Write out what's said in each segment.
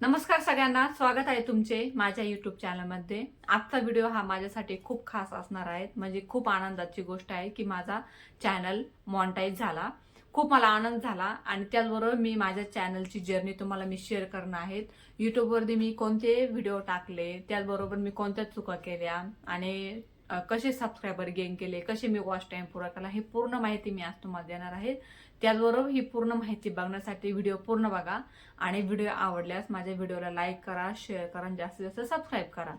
नमस्कार सगळ्यांना, स्वागत आहे तुमचे माझ्या YouTube चॅनलमध्ये। आजचा व्हिडिओ हा माझ्यासाठी खूप खास असणार आहे। म्हणजे खूप आनंदाची गोष्ट आहे की माझा चॅनल मॉनिटाईज झाला। खूप मला आनंद झाला आणि त्याचबरोबर मी माझ्या चॅनलची जर्नी तुम्हाला शेअर करणार आहे। YouTube वरती मी कोणते व्हिडिओ टाकले, त्याचबरोबर मी कोणत्या चुका केल्या आणि कसे सबस्क्रायबर गेन केले, कसे मी वॉच टाइम पुरा केला, ही पूर्ण माहिती मी आज तुम्हाला देणार आहे। त्याचबरोबर ही पूर्ण माहिती बघण्यासाठी व्हिडिओ पूर्ण बघा आणि व्हिडिओ आवडल्यास माझ्या व्हिडिओला लाईक करा, शेअर करा आणि जास्तीत जास्त सबस्क्राईब करा।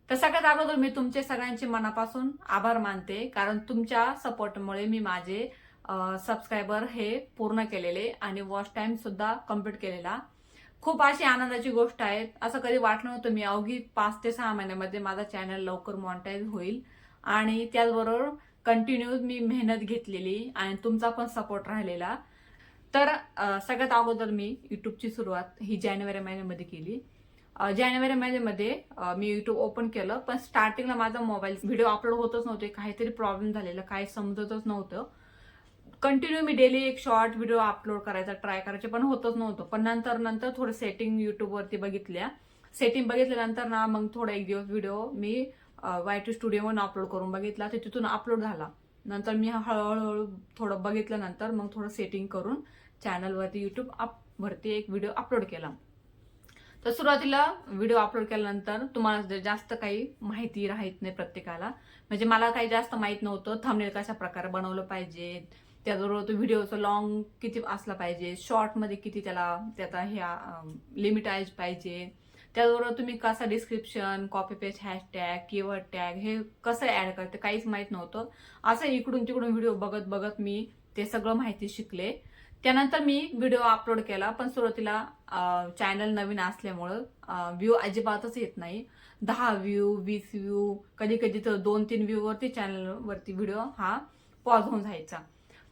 तर सगळ्यात अगोदर मी तुमचे सगळ्यांचे मनापासून आभार मानते, कारण तुमच्या सपोर्टमुळे मी माझे सबस्क्रायबर हे पूर्ण केलेले आणि वॉच टाइम सुद्धा कंप्लीट केलेला। खूप अशी आनंदाची गोष्ट आहे। असं कधी वाटलं नव्हतं मी अवघी 5 ते 6 महिन्यामध्ये माझा चॅनल लवकर मॉनिटाईज होईल आणि त्याचबरोबर कंटिन्यू मी मेहनत घेतलेली आणि तुमचा पण सपोर्ट राहिलेला। तर सगळ्यात अगोदर मी युट्यूबची सुरुवात ही जानेवारी महिन्यामध्ये केली। जानेवारी महिन्यामध्ये मी युट्यूब ओपन केलं, पण स्टार्टिंगला माझा मोबाईल व्हिडिओ अपलोड होतच नव्हते, काहीतरी प्रॉब्लेम झालेला, काही समजतच नव्हतं। कंटिन्यू मी डेली एक शॉर्ट व्हिडिओ अपलोड करायचा ट्राय करायचे, पण होतच नव्हतं। पण नंतर नंतर थोडं सेटिंग युट्यूबवरती बघितल्या, सेटिंग बघितल्यानंतर ना मग थोडा एक दिवस व्हिडिओ मी YT स्टुडिओवरून अपलोड करून बघितला, ते तिथून अपलोड झाला। नंतर मी हळूहळू थोडं बघितल्यानंतर मग थोडं सेटिंग करून चॅनलवरती युट्यूब वरती एक व्हिडिओ अपलोड केला। तर सुरुवातीला व्हिडिओ अपलोड केल्यानंतर तुम्हाला जास्त काही माहिती राहत नाही प्रत्येकाला। म्हणजे मला काही जास्त माहित नव्हतं थंबनेल कशा प्रकारे बनवलं पाहिजे, त्याचबरोबर तो व्हिडिओचा लॉंग किती असला पाहिजे, शॉर्ट मध्ये किती त्याचा ह्या लिमिटाइज पाहिजे, त्याचबरोबर तुम्ही कसं description, copy paste, hashtag, keyword tag हे कसं ऍड करते काहीच माहित नव्हतं। असं इकडून तिकडून व्हिडिओ बघत बघत मी ते सगळं माहिती शिकले। त्यानंतर मी व्हिडिओ अपलोड केला, पण सुरुवातीला चॅनल नवीन असल्यामुळं व्ह्यू अजिबातच येत नाही। 10 व्ह्यू, 20 व्ह्यू, कधी कधी तर 2-3 व्ह्यू वरती चॅनलवरती व्हिडिओ हा पॉज होऊन जायचा।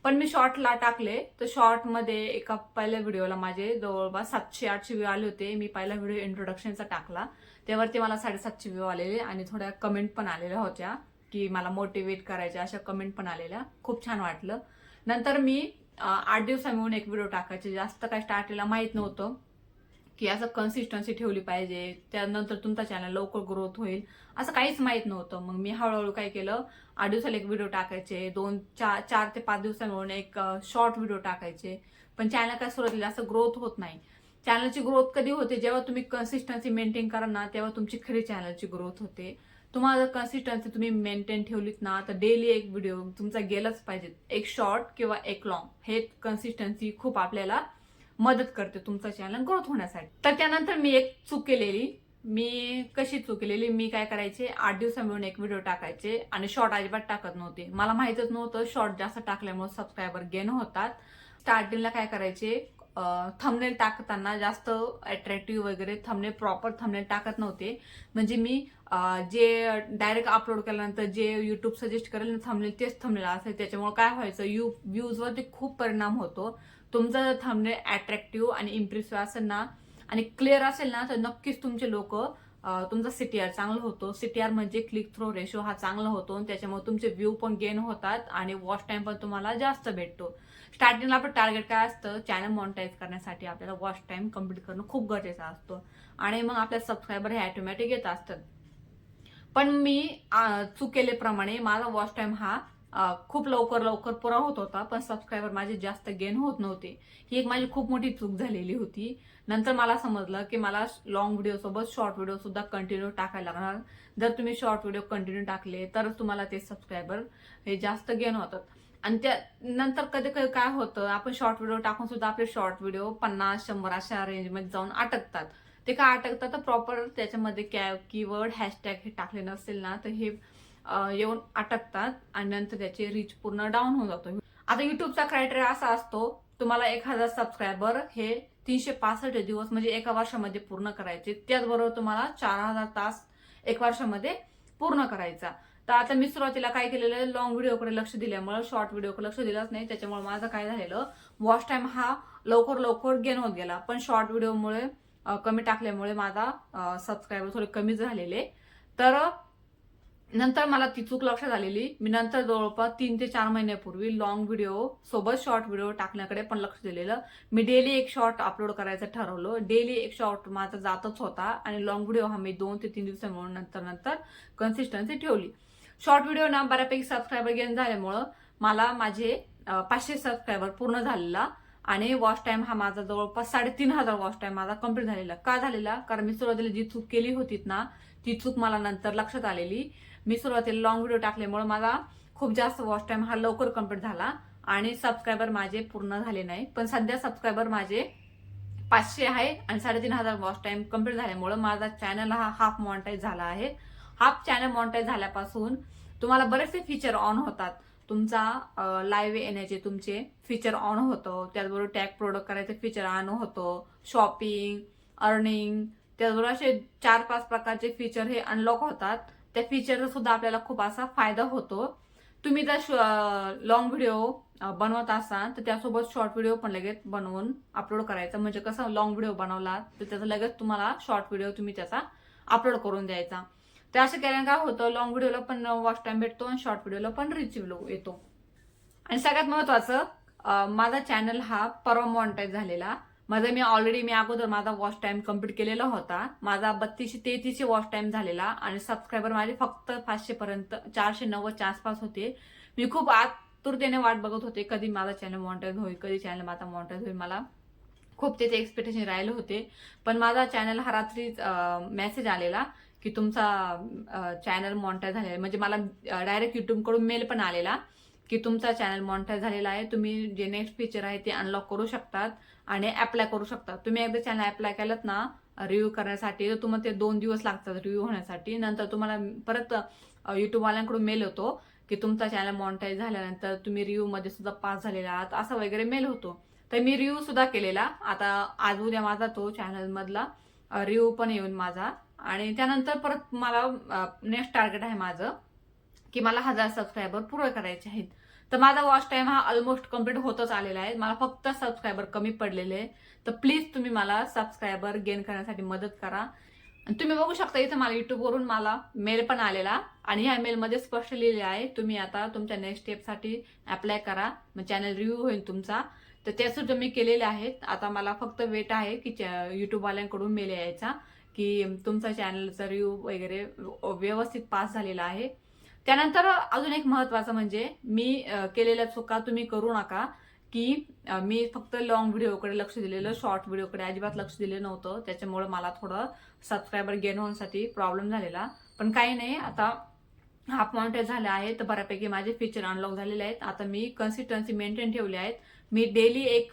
पण मी शॉर्टला टाकले, तर शॉर्ट मध्ये एका पहिल्या व्हिडिओला माझे जवळपास 700-800 व्ह्यू आले होते। मी पहिला व्हिडिओ इंट्रोडक्शनचा टाकला, त्यावरती मला 750 व्ह्यू आलेले आणि थोड्या कमेंट पण आलेल्या होत्या की मला मोटिवेट करायच्या, अशा कमेंट पण आलेल्या, खूप छान वाटलं। नंतर मी 8 दिवसा मिळून एक व्हिडिओ टाकायचे, जास्त काय स्टार्टला माहित नव्हतं की असं कन्सिस्टन्सी ठेवली पाहिजे, त्यानंतर तुमचा चॅनल लवकर ग्रोथ होईल, असं काहीच माहित नव्हतं। मग मी हळूहळू काय केलं, 8 दिवसाला एक व्हिडिओ टाकायचे, 4 ते 5 दिवसा मिळून एक शॉर्ट व्हिडिओ टाकायचे। पण चॅनल काय सुरुवातीला असं ग्रोथ होत नाही। चॅनलची ग्रोथ कधी होते, जेव्हा तुम्ही कन्सिस्टन्सी मेंटेन करा ना, तेव्हा तुमची खरी चॅनलची ग्रोथ होते। तुम्हाला जर कन्सिस्टन्सी तुम्ही मेंटेन ठेवलीत ना, तर डेली एक व्हिडिओ तुमचा गेलाच पाहिजे, एक शॉर्ट किंवा एक लॉंग, हे कन्सिस्टन्सी खूप आपल्याला मदत करते तुमचा चॅनल ग्रोथ होण्यासाठी। तर त्यानंतर मी एक चूक केलेली, मी कशी चूक केलेली, मी काय करायचे, 8 दिवसा मिळून एक व्हिडिओ टाकायचे आणि शॉर्ट अजिबात टाकत नव्हते। मला माहितच नव्हतं शॉर्ट जास्त टाकल्यामुळे सबस्क्रायबर गेन होतात। स्टार्टिंगला काय करायचे, थंबनेल टाकताना जास्त अट्रॅक्टिव्ह वगैरे थंबनेल, प्रॉपर थंबनेल टाकत नव्हते। म्हणजे मी जे डायरेक्ट अपलोड केल्यानंतर जे युट्यूब सजेस्ट करेल थंबनेल तेच थंबनेल असेल। त्याच्यामुळे काय व्हायचं, व्ह्यूजवरती खूप परिणाम होतो। तुमचा जर थंबनेल अट्रॅक्टिव्ह आणि इम्प्रेसिव्ह असेल ना आणि क्लिअर असेल ना, तर नक्कीच तुमचे लोक तुमचा CTR चांगला होतो। CTR म्हणजे क्लिक थ्रू रेशो हा चांगला होतो आणि त्याच्यामुळे तुमचे व्ह्यू पण गेन होतात आणि वॉच टाइम पण तुम्हाला जास्त भेटतो। स्टार्टिंगला आपलं टार्गेट काय असतं, चॅनल मॉनिटाईज करण्यासाठी आपल्याला वॉच टाइम कंप्लीट करणं खूप गरजेचं असतं आणि मग आपल्या सबस्क्रायबर हे ऑटोमॅटिक येत असतात। पण मी चूक केल्याप्रमाणे माझा वॉच टाइम हा खूप लवकर लवकर पुरा होत होता, पण सबस्क्रायबर माझे जास्त गेन होत नव्हते। ही एक माझी खूप मोठी चूक झालेली होती। नंतर मला समजलं की मला लॉंग व्हिडिओ सोबत शॉर्ट व्हिडिओ सुद्धा कंटिन्यू टाकायला लागणार। जर तुम्ही शॉर्ट व्हिडिओ कंटिन्यू टाकले तरच तुम्हाला ते सबस्क्रायबर हे जास्त गेन होतात। आणि त्या नंतर कधी कधी काय होतं, आपण शॉर्ट व्हिडिओ टाकून सुद्धा आपले शॉर्ट व्हिडिओ 50-100 अशा रेंजमध्ये जाऊन अटकतात। ते काय अटकतात, तर प्रॉपर त्याच्यामध्ये कीवर्ड, हॅशटॅग हे टाकले नसेल ना, तर हे येऊन अटकतात आणि नंतर त्याचे रीच पूर्ण डाऊन होऊन जातो। आता युट्यूबचा क्रायटेरिया असा असतो, तुम्हाला 1000 सबस्क्रायबर हे 365 दिवस म्हणजे एका वर्षामध्ये पूर्ण करायचे। त्याचबरोबर तुम्हाला 4000 तास एक वर्षामध्ये पूर्ण करायचा। तर आता मी सुरुवातीला काय केलेलं, लॉंग व्हिडिओकडे लक्ष दिल्यामुळे शॉर्ट व्हिडिओकडे लक्ष दिलंच नाही। त्याच्यामुळे माझं काय झालेलं, वॉच टाइम हा लवकर लवकर गेन होत गेला, पण शॉर्ट व्हिडिओमुळे कमी टाकल्यामुळे माझा सबस्क्रायबर थोडे कमीच झालेले। तर नंतर मला ती चूक लक्षात आलेली. मी नंतर जवळपास 3 ते 4 महिन्यापूर्वी लॉंग व्हिडिओ सोबत शॉर्ट व्हिडिओ टाकण्याकडे पण लक्ष दिलेलं. मी डेली एक शॉर्ट अपलोड करायचं ठरवलं. डेली एक शॉर्ट माझा जातच होता आणि लॉंग व्हिडिओ हा मी 2 ते 3 दिवसांमुळे नंतर कन्सिस्टन्सी ठेवली. शॉर्ट व्हिडिओ ना बऱ्यापैकी सबस्क्रायबर गेन झाल्यामुळं मला माझे 500 सबस्क्रायबर पूर्ण झालेला आणि वॉच टाइम हा माझा जवळपास 3500 वॉच टाइम माझा कम्प्लीट झालेला. का झालेला? कारण मी सुरुवातीला जी चूक केली होती ना, ती चूक मला नंतर लक्षात आलेली. मी सुरुवातीला लॉंग व्हिडिओ टाकल्यामुळे मला खूप जास्त वॉच टाइम हा लवकर कम्प्लीट झाला आणि सबस्क्रायबर माझे पूर्ण झाले नाही. पण सध्या सबस्क्रायबर माझे 500 आहे आणि 3500 वॉच टाइम कम्प्लीट झाल्यामुळे माझा चॅनल हा हाफ मॉनिटाईज झाला आहे. हाफ चॅनल मॉनिटाईज झाल्यापासून तुम्हाला बरेचसे फीचर ऑन होतात. तुमचा लाईव्ह येण्याचे तुमचे फीचर ऑन होतं, त्याचबरोबर टॅग प्रोडक्ट करायचं फीचर ऑन होतं, शॉपिंग, अर्निंग, त्याचबरोबर असे 4-5 प्रकारचे फीचर हे अनलॉक होतात. त्या फीचरचा सुद्धा आपल्याला खूप असा फायदा होतो. तुम्ही जर लॉंग व्हिडिओ बनवत असाल तर त्यासोबत शॉर्ट व्हिडिओ पण लगेच बनवून अपलोड करायचा. म्हणजे कसं लॉंग व्हिडिओ बनवला तर त्याचा लगेच तुम्हाला शॉर्ट व्हिडिओ तुम्ही त्याचा अपलोड करून द्यायचा. तर असं केल्याने काय होतं, लॉंग व्हिडिओला पण वॉच टाइम भेटतो आणि शॉर्ट व्हिडिओला पण रीच येतो. आणि सगळ्यात महत्वाचं, माझा चॅनल हा परवा मॉनिटाईज झालेला. मी अगोदर माझा वॉच टाइम कम्प्लीट केलेला होता. माझा 32-33 वॉच टाइम झालेला आणि सबस्क्रायबर माझे फक्त 500 पर्यंत 490च्या आसपास होते. मी खूप आतुरतेने वाट बघत होते कधी माझा चॅनल मॉनिटाईज होईल, कधी चॅनल माझा मॉनिटाईज होईल. मला खूप त्याचे एक्सपेक्टेशन राहिले होते. पण माझा चॅनल हा रात्रीच मेसेज आलेला की तुमचा चॅनल मॉनिटाईज झालेला. म्हणजे मला डायरेक्ट युट्यूबकडून मेल पण आलेला की तुमचा चॅनल मॉनिटाईज झालेला आहे, तुम्ही जे नेक्स्ट फीचर आहे ते अनलॉक करू शकतात आणि अप्लाय करू शकतात. तुम्ही एकदा चॅनल अप्लाय केलात ना रिव्ह्यू करण्यासाठी, तर तुम्हाला ते 2 दिवस लागतात रिव्ह्यू होण्यासाठी. नंतर तुम्हाला परत युट्यूबवाल्यांकडून मेल होतो की तुमचा चॅनल मॉनिटाईज झाल्यानंतर तुम्ही रिव्ह्यू मध्ये सुद्धा पास झालेला आहात, असं वगैरे मेल होतो. तर मी रिव्ह्यू सुद्धा केलेला. आता आज उद्या माझा तो चॅनल मधला रिव्ह्यू पण येऊन माझा. आणि त्यानंतर परत मला नेक्स्ट टार्गेट आहे माझं की मला 1000 सबस्क्रायबर पूर्ण करायचे आहेत. तर माझा वॉच टाइम हा ऑलमोस्ट कम्प्लीट होतच आलेला आहे. मला फक्त सबस्क्रायबर कमी पडलेले. तर प्लीज तुम्ही मला सबस्क्रायबर गेन करण्यासाठी मदत करा. आणि तुम्ही बघू शकता इथं मला युट्यूबवरून मला मेल पण आलेला आणि ह्या मेलमध्ये स्पष्ट लिहिलेलं आहे तुम्ही आता तुमच्या नेक्स्ट स्टेपसाठी अप्लाय करा, मग चॅनल रिव्ह्यू होईल तुमचा. तर त्या सुद्धा मी केलेले आहेत. आता मला फक्त वेट आहे की युट्यूबवाल्यांकडून मेल यायचा की तुमचा चॅनलचा रिव्ह्यू वगैरे व्यवस्थित पास झालेला आहे. त्यानंतर अजून एक महत्वाचं म्हणजे मी केलेल्या चुका तुम्ही करू नका की मी फक्त लॉंग व्हिडिओकडे लक्ष दिलेलं, शॉर्ट व्हिडिओकडे अजिबात लक्ष दिलं नव्हतं. त्याच्यामुळे मला थोडं सबस्क्रायबर गेन होण्यासाठी प्रॉब्लेम झालेला. पण काही नाही, आता हाफ मॉनिटाईज झाले आहे तर बऱ्यापैकी माझे फीचर अनलॉक झालेले आहेत. आता मी कन्सिस्टन्सी मेंटेन ठेवली आहेत. मी डेली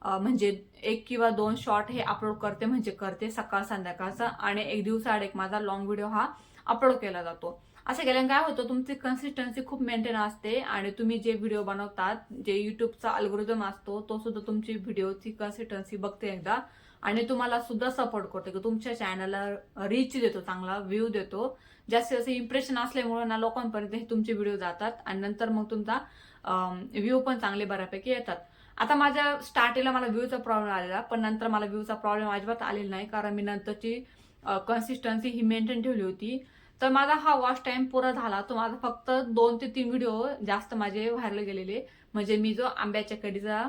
म्हणजे 1 किंवा 2 शॉर्ट हे अपलोड करते, म्हणजे करते सकाळ संध्याकाळचा, आणि 1 दिवसाआड एक माझा लॉंग व्हिडिओ हा अपलोड केला जातो. असं केल्याने काय होतं, तुमची कन्सिस्टन्सी खूप मेंटेन असते आणि तुम्ही जे व्हिडिओ बनवतात, जे युट्यूबचा अल्गोरिदम असतो तो सुद्धा तुमची व्हिडिओची कन्सिस्टन्सी बघते एकदा आणि तुम्हाला सुद्धा सपोर्ट करतो की तुमच्या चॅनलला रीच देतो, चांगला व्ह्यू देतो. जास्त असं इम्प्रेशन असल्यामुळे ना लोकांपर्यंत हे तुमचे व्हिडिओ जातात आणि नंतर मग तुमचा व्ह्यू पण चांगले बऱ्यापैकी येतात. आता माझ्या स्टार्टिंगला मला व्ह्यूचा प्रॉब्लेम आलेला, पण नंतर मला व्ह्यूचा प्रॉब्लेम अजिबात आलेला नाही कारण मी नंतरची कन्सिस्टन्सी ही मेंटेन ठेवली होती. तर माझा हा वॉच टाइम पुरा झाला. तो माझा फक्त 2 ते 3 व्हिडिओ जास्त माझे व्हायरल गेलेले. म्हणजे मी जो आंब्याच्या कढीचा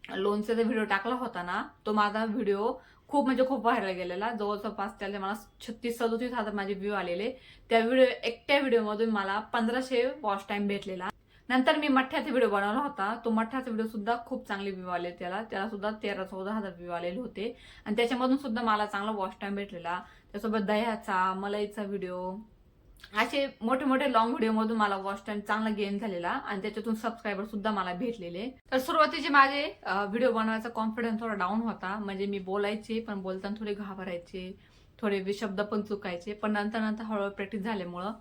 लोणच्याचा व्हिडिओ टाकला होता ना, तो माझा व्हिडिओ खूप म्हणजे खूप व्हायरल गेलेला. जवळपास त्याला मला 36-37 हजार माझे व्ह्यू आलेले. त्या एकट्या व्हिडिओमधून मला 1500 वॉच टाइम भेटलेला. नंतर मी मठ्ठ्याचा व्हिडिओ बनवला होता. तो मठ्ठ्याचा व्हिडिओ सुद्धा खूप चांगले व्ह्यू आले, त्याला सुद्धा 13-14 हजार व्ह्यू आलेले होते आणि त्याच्यामधून सुद्धा मला चांगला वॉच टाइम भेटलेला. त्यासोबत दह्याचा, मलाईचा व्हिडिओ, असे मोठे मोठे लॉंग व्हिडिओ मधून मला वॉच टाइम चांगला गेन झालेला आणि त्याच्यातून सबस्क्रायबर सुद्धा मला भेटलेले. तर सुरुवातीचे माझे व्हिडिओ बनवायचा कॉन्फिडन्स थोडा डाऊन होता. म्हणजे मी बोलायचे पण बोलताना थोडे घाबरायचे, थोडे शब्द पण चुकायचे. पण नंतर हळूहळू प्रॅक्टिस झाल्यामुळं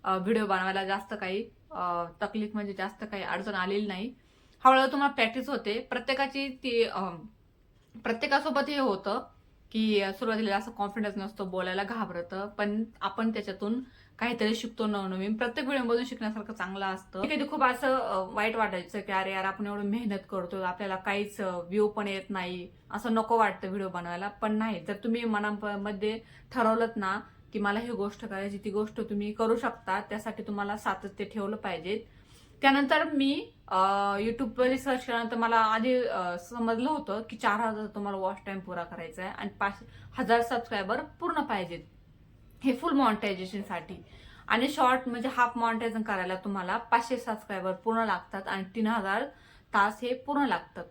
व्हिडिओ बनवायला जास्त काही तकलीफ म्हणजे जास्त काही अडचण आलेली नाही. हळूहळू तुम्हाला प्रॅक्टिस होते. प्रत्येकासोबत हे होतं की सुरुवातीला असं कॉन्फिडन्स नसतो, बोलायला घाबरतं, पण आपण त्याच्यातून काहीतरी शिकतो नवनवीन. प्रत्येक व्हिडिओमधून शिकण्यासारखं चांगलं असतं. कधी खूप असं वाईट वाटायचं की अरे यार आपण एवढं मेहनत करतो, आपल्याला काहीच व्ह्यू पण येत नाही, असं नको वाटतं व्हिडिओ बनवायला. पण नाही, जर तुम्ही मनामध्ये ठरवलं ना की मला ही गोष्ट करायची, ती गोष्ट तुम्ही करू शकता. त्यासाठी तुम्हाला सातत्य ठेवलं पाहिजे. त्यानंतर मी युट्यूबवर सर्च केल्यानंतर मला आधी समजलं होतं की 4000 तुम्हाला वॉच टाइम पुरा करायचा आहे आणि 5000 सबस्क्रायबर पूर्ण पाहिजेत हे फुल मॉनिटायझेशनसाठी. आणि शॉर्ट म्हणजे हाफ मॉनिटायझेशन करायला तुम्हाला 500 सबस्क्रायबर पूर्ण लागतात आणि 3000 तास हे पूर्ण लागतात.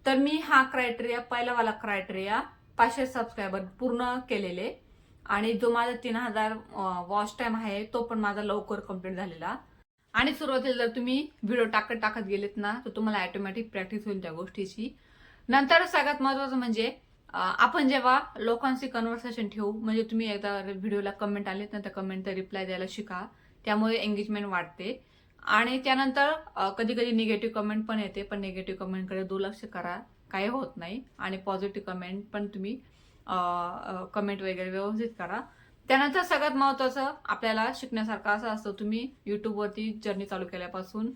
तर मी हा क्रायटेरिया, पहिलावाला क्रायटेरिया 500 सबस्क्रायबर पूर्ण केलेले आणि जो माझा 3000 वॉच टाइम आहे तो पण माझा लवकर कंप्लीट झालेला. आणि सुरुवातीला जर तुम्ही व्हिडिओ टाकत गेलेत ना तर तुम्हाला ऑटोमॅटिक प्रॅक्टिस होईल त्या गोष्टीची. नंतर सगळ्यात महत्वाचं म्हणजे आपण जेव्हा लोकांशी कन्व्हर्सेशन ठेवू, म्हणजे तुम्ही एकदा व्हिडिओला कमेंट आलेत ना त्या कमेंटचा रिप्लाय द्यायला शिका. त्यामुळे एंगेजमेंट वाढते. आणि त्यानंतर कधी कधी निगेटिव्ह कमेंट पण येते, पण निगेटिव्ह कमेंटकडे दुर्लक्ष करा, काही होत नाही. आणि पॉझिटिव्ह कमेंट पण तुम्ही कमेंट वगैरे व्यवस्थित करा. त्यानंतर सगळ्यात महत्वाचं आपल्याला शिकण्यासारखं असं असतं, तुम्ही युट्यूबवरती जर्नी चालू केल्यापासून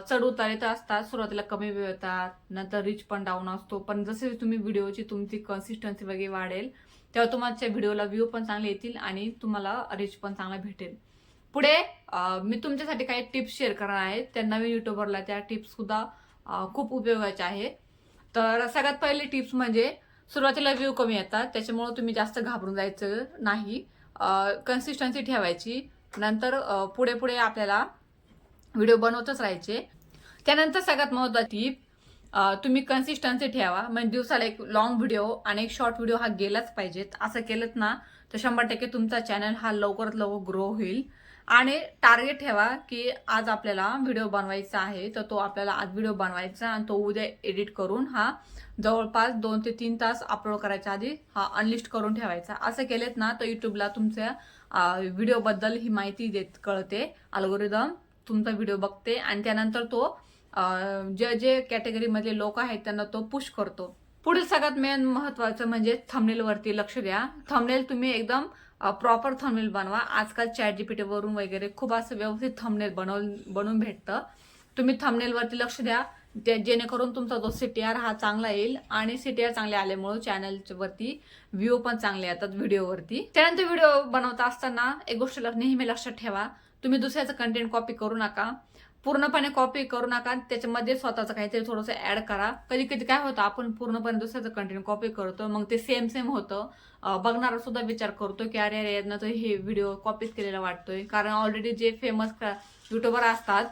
चढ उतार येत असतात. सुरुवातीला कमी वेळ येतात, नंतर रीच पण डाऊन असतो. पण जसे तुमची व्हिडिओची तुमची कन्सिस्टन्सी वगैरे वाढेल तेव्हा तुमच्या व्हिडिओला व्ह्यू पण चांगले येतील आणि तुम्हाला रीच पण चांगला भेटेल. पुढे मी तुमच्यासाठी काही टिप्स शेअर करणार आहे. त्या नवीन युट्यूबरला त्या टिप्स सुद्धा खूप उपयोगाच्या आहेत. तर सगळ्यात पहिली टिप्स म्हणजे सुरुवातीला व्ह्यू कमी येतात, त्याच्यामुळे तुम्ही जास्त घाबरून जायचं नाही. कन्सिस्टन्सी ठेवायची. नंतर पुढे पुढे आपल्याला व्हिडिओ बनवतच राहायचे. त्यानंतर सगळ्यात महत्त्वाची तुम्ही कन्सिस्टन्सी ठेवा. म्हणजे दिवसाला एक लॉंग व्हिडिओ आणि एक शॉर्ट व्हिडिओ हा गेलाच पाहिजेत. असं केलं ना तर 100% तुमचा चॅनल हा लवकरात लवकर ग्रो होईल. आणि टार्गेट ठेवा की आज आपल्याला व्हिडिओ बनवायचा आहे, तर तो आपल्याला आज व्हिडिओ बनवायचा आणि तो उद्या एडिट करून हा जवळपास 2 ते 3 तास अपलोड करायच्या आधी हा अनलिस्ट करून ठेवायचा. असं केलेत ना तर युट्यूबला तुमच्या व्हिडिओबद्दल ही माहिती कळते. अल्गोरिदम तुमचा व्हिडिओ बघते आणि त्यानंतर तो जे जे कॅटेगरीमधले लोक आहेत त्यांना तो पुश करतो. पुढील सगळ्यात मेन महत्वाचं म्हणजे थंबनेल वरती लक्ष द्या. थंबनेल तुम्ही एकदम प्रॉपर थंबनेल बनवा. आजकाल ChatGPT वरून वगैरे खूप असं व्यवस्थित थंबनेल बनवून भेटतं. तुम्ही थंबनेल वरती लक्ष द्या, जेणेकरून तुमचा जो CTR हा चांगला येईल. आणि CTR चांगले आल्यामुळे चॅनलच्या वरती व्ह्यू पण चांगले येतात व्हिडिओवरती. त्यानंतर व्हिडिओ बनवता असताना एक गोष्ट नेहमी लक्षात ठेवा, तुम्ही दुसऱ्याचं कंटेंट कॉपी करू नका. पूर्णपणे कॉपी करू नका, त्याच्यामध्ये स्वतःचं काहीतरी थोडंसं ऍड करा. कधी कधी काय होतं, आपण पूर्णपणे दुसऱ्याचं कंटेंट कॉपी करतो, मग ते सेम होतं. बघणारा सुद्धा विचार करतो की अरे अरे यानं तर हे व्हिडिओ कॉपीच केलेला वाटतोय. कारण ऑलरेडी जे फेमस युट्यूबर असतात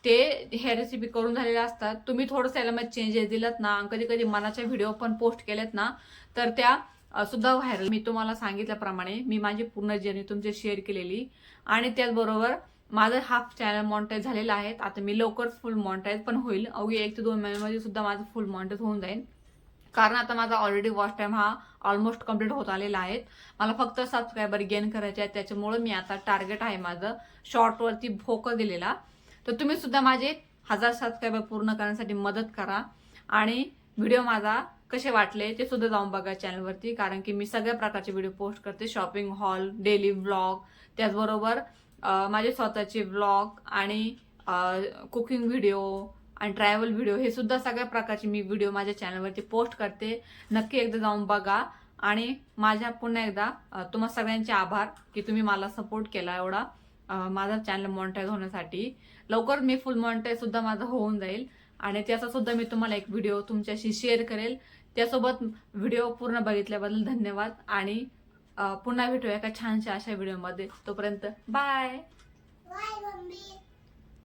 ते हे रेसिपी करून झालेले असतात. तुम्ही थोडंसं याला चेंजेस दिलात ना, कधी कधी मनाच्या व्हिडिओ पण पोस्ट केलेत ना तर त्या सुद्धा व्हायरल. मी तुम्हाला सांगितल्याप्रमाणे मी माझी पूर्ण जर्नी तुमची शेअर केलेली. आणि त्याचबरोबर माझं हाफ चॅनल मॉनिटाईज झालेलं आहे. आता मी लवकरच फुल मॉनिटाईज पण होईल. अवघी 1 ते 2 महिन्यामध्ये सुद्धा माझं फुल मॉनिटाईज होऊन जाईल. कारण आता माझा ऑलरेडी वॉच टाइम हा ऑलमोस्ट कम्प्लीट होत आलेला आहे. मला फक्त सबस्क्रायबर गेन करायचे आहेत. त्याच्यामुळे मी आता टार्गेट आहे माझं शॉर्टवरती फोकस दिलेला. तर तुम्ही सुद्धा माझे 1000 सबस्क्रायबर पूर्ण करण्यासाठी मदत करा. आणि व्हिडिओ माझा कसे वाटले ते सुद्धा जाऊन बघा चॅनलवरती. कारण की मी सगळ्या प्रकारचे व्हिडिओ पोस्ट करते. शॉपिंग हॉल, डेली व्लॉग, त्याचबरोबर माझे स्वतःचे व्लॉग आणि कुकिंग व्हिडिओ आणि ट्रॅव्हल व्हिडिओ, हे सुद्धा सगळ्या प्रकारचे मी व्हिडिओ माझ्या चॅनलवरती पोस्ट करते. नक्की एकदा जाऊन बघा. आणि माझ्या पुन्हा एकदा तुम्हा सगळ्यांचे आभार की तुम्ही मला सपोर्ट केला एवढा माझा चॅनल मॉनिटाईज होण्यासाठी. लवकर मी फुल मॉनिटाईज सुद्धा माझं होऊन जाईल आणि त्याचा सुद्धा मी तुम्हाला एक व्हिडिओ तुमच्याशी शेअर करेल. त्यासोबत व्हिडिओ पूर्ण बघितल्याबद्दल धन्यवाद. आणि पुन्हा भेटूया एका छानशा अशा व्हिडिओमध्ये. तोपर्यंत बाय. Bye mummy.